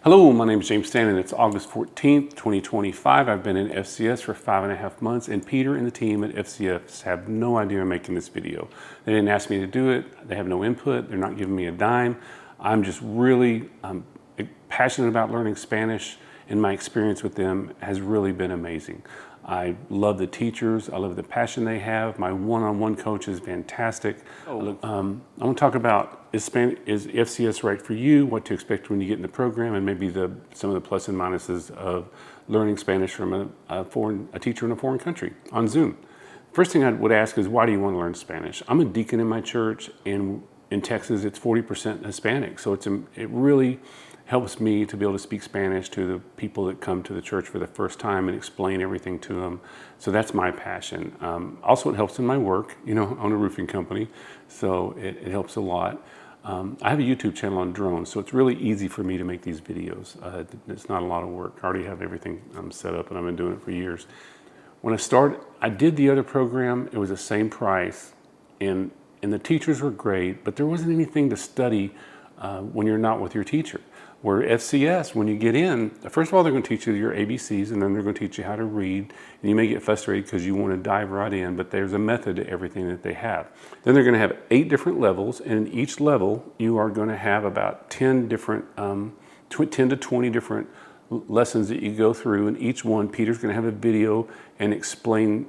Hello, my name is James Stanton. It's August 14th, 2025. I've been in FCS for 5.5 months, and Peter and the team at FCS have no idea I'm making this video. They didn't ask me to do it. They have no input. They're not giving me a dime. I'm just really passionate about learning Spanish, and my experience with them has really been amazing. I love the teachers. I love the passion they have. My one-on-one coach is fantastic. I want to talk about is FCS right for you, what to expect when you get in the program, and maybe some of the plus and minuses of learning Spanish from a teacher in a foreign country on Zoom. First thing I would ask is, why do you want to learn Spanish? I'm a deacon in my church, and in Texas it's 40% Hispanic, so it really helps me to be able to speak Spanish to the people that come to the church for the first time and explain everything to them. So that's my passion. Also, it helps in my work. I own a roofing company, so it helps a lot. I have a YouTube channel on drones, so it's really easy for me to make these videos. It's not a lot of work. I already have everything set up, and I've been doing it for years. When I did the other program, it was the same price, and the teachers were great, but there wasn't anything to study when you're not with your teacher. Where FCS, when you get in, first of all, they're going to teach you your ABCs, and then they're going to teach you how to read. And you may get frustrated because you want to dive right in, but there's a method to everything that they have. Then they're going to have 8 different levels, and in each level, you are going to have about 10 to 20 different lessons that you go through. And each one, Peter's going to have a video and explain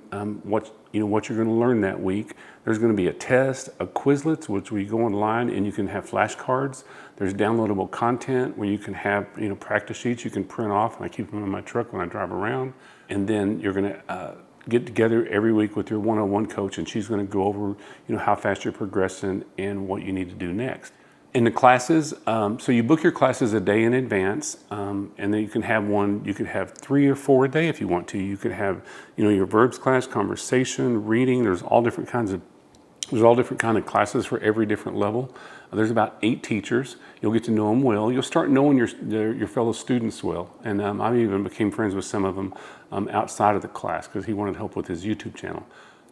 what you're going to learn that week. There's going to be a test, a Quizlets, which we go online and you can have flashcards. There's downloadable content where you can have practice sheets you can print off, and I keep them in my truck when I drive around. And then you're going to get together every week with your one-on-one coach, and she's going to go over how fast you're progressing and what you need to do next. In the classes, so you book your classes a day in advance, and then you can have 3 or 4 a day if you want to. You could have, your verbs class, conversation, reading. There's all different kinds of classes for every different level. There's about 8 teachers. You'll get to know them well. You'll start knowing your fellow students well. And I even became friends with some of them outside of the class because he wanted help with his YouTube channel.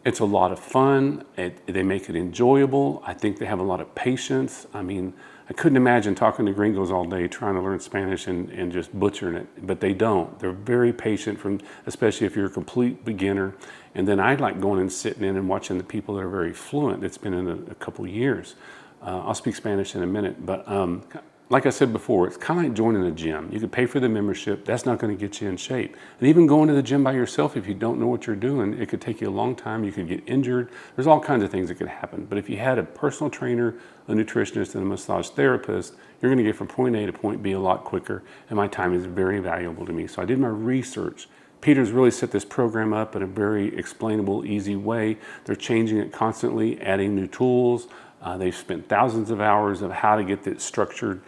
It's a lot of fun. They make it enjoyable. I think they have a lot of patience. I mean, I couldn't imagine talking to gringos all day trying to learn Spanish and just butchering it, but they don't. They're very patient, especially if you're a complete beginner. And then I like going and sitting in and watching the people that are very fluent. It's been in a couple years. I'll speak Spanish in a minute, but like I said before, it's kind of like joining a gym. You could pay for the membership. That's not going to get you in shape. And even going to the gym by yourself, if you don't know what you're doing, it could take you a long time. You could get injured. There's all kinds of things that could happen. But if you had a personal trainer, a nutritionist, and a massage therapist, you're going to get from point A to point B a lot quicker. And my time is very valuable to me. So I did my research. Peter's really set this program up in a very explainable, easy way. They're changing it constantly, adding new tools. They've spent thousands of hours of how to get it structured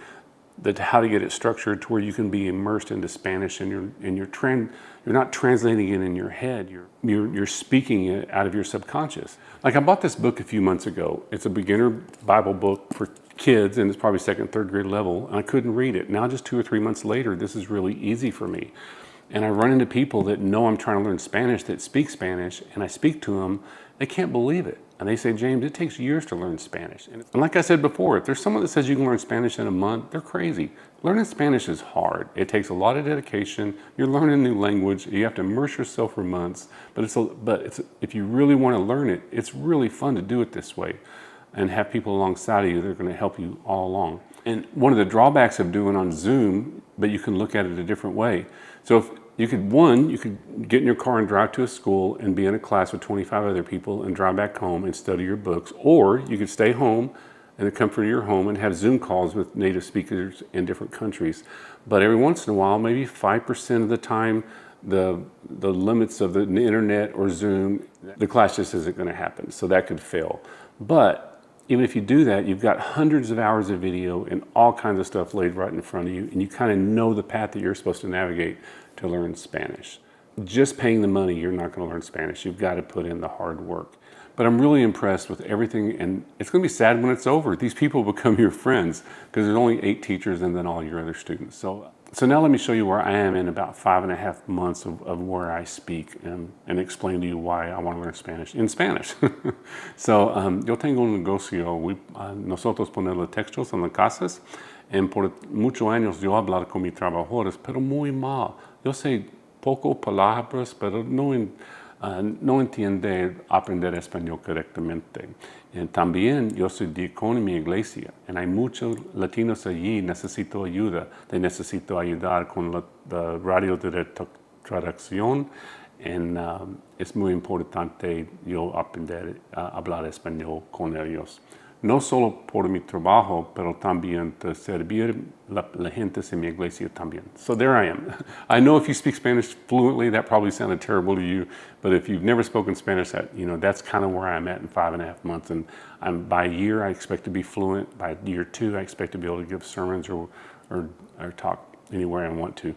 to where you can be immersed into Spanish, and you're not translating it in your head. You're speaking it out of your subconscious. Like, I bought this book a few months ago. It's a beginner Bible book for kids, and it's probably 2nd, 3rd grade level, and I couldn't read it. Now, just 2 or 3 months later, this is really easy for me. And I run into people that know I'm trying to learn Spanish, that speak Spanish, and I speak to them. They can't believe it. And they say, James, it takes years to learn Spanish. And like I said before, if there's someone that says you can learn Spanish in a month, they're crazy. Learning Spanish is hard. It takes a lot of dedication. You're learning a new language. You have to immerse yourself for months. But if you really want to learn it, it's really fun to do it this way and have people alongside of you that are going to help you all along. And one of the drawbacks of doing on Zoom, but you can look at it a different way. So if you could get in your car and drive to a school and be in a class with 25 other people and drive back home and study your books, or you could stay home in the comfort of your home and have Zoom calls with native speakers in different countries. But every once in a while, maybe 5% of the time, the limits of the internet or Zoom, the class just isn't going to happen. So that could fail. But even if you do that, you've got hundreds of hours of video and all kinds of stuff laid right in front of you, and you kind of know the path that you're supposed to navigate to learn Spanish. Just paying the money, you're not going to learn Spanish. You've got to put in the hard work. But I'm really impressed with everything, and it's going to be sad when it's over. These people become your friends because there's only 8 teachers and then all your other students. So now let me show you where I am in about 5.5 months of where I speak and explain to you why I want to learn Spanish in Spanish. So, yo tengo un negocio. Nosotros ponemos textos en las casas Por muchos años yo he hablado con mis trabajadores, pero muy mal. Yo sé poco palabras, pero no entiende aprender español correctamente. También yo soy diácono en mi iglesia y hay muchos latinos allí, necesito ayuda. Necesito ayudar con la radio de traducción. Es muy importante yo aprender a hablar español con ellos. No solo por mi trabajo, pero también de servir la gente en mi iglesia también. So there I am. I know if you speak Spanish fluently, that probably sounded terrible to you, but if you've never spoken Spanish, that's kind of where I'm at in 5.5 months. And by a year, I expect to be fluent. By year 2, I expect to be able to give sermons or talk anywhere I want to.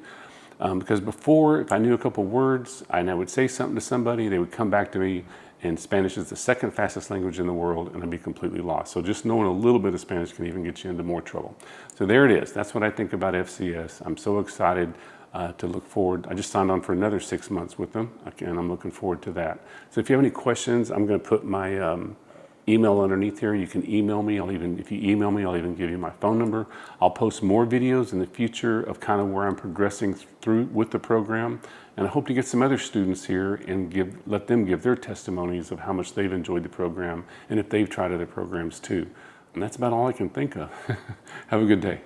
Because before, if I knew a couple words and I would say something to somebody, they would come back to me, and Spanish is the second fastest language in the world, and I'd be completely lost. So just knowing a little bit of Spanish can even get you into more trouble. So there it is. That's what I think about FCS. I'm so excited to look forward. I just signed on for another 6 months with them, and I'm looking forward to that. So if you have any questions, I'm going to put my email underneath here. You can email me. If you email me, I'll even give you my phone number. I'll post more videos in the future of kind of where I'm progressing through with the program. And I hope to get some other students here and let them give their testimonies of how much they've enjoyed the program and if they've tried other programs too. And that's about all I can think of. Have a good day.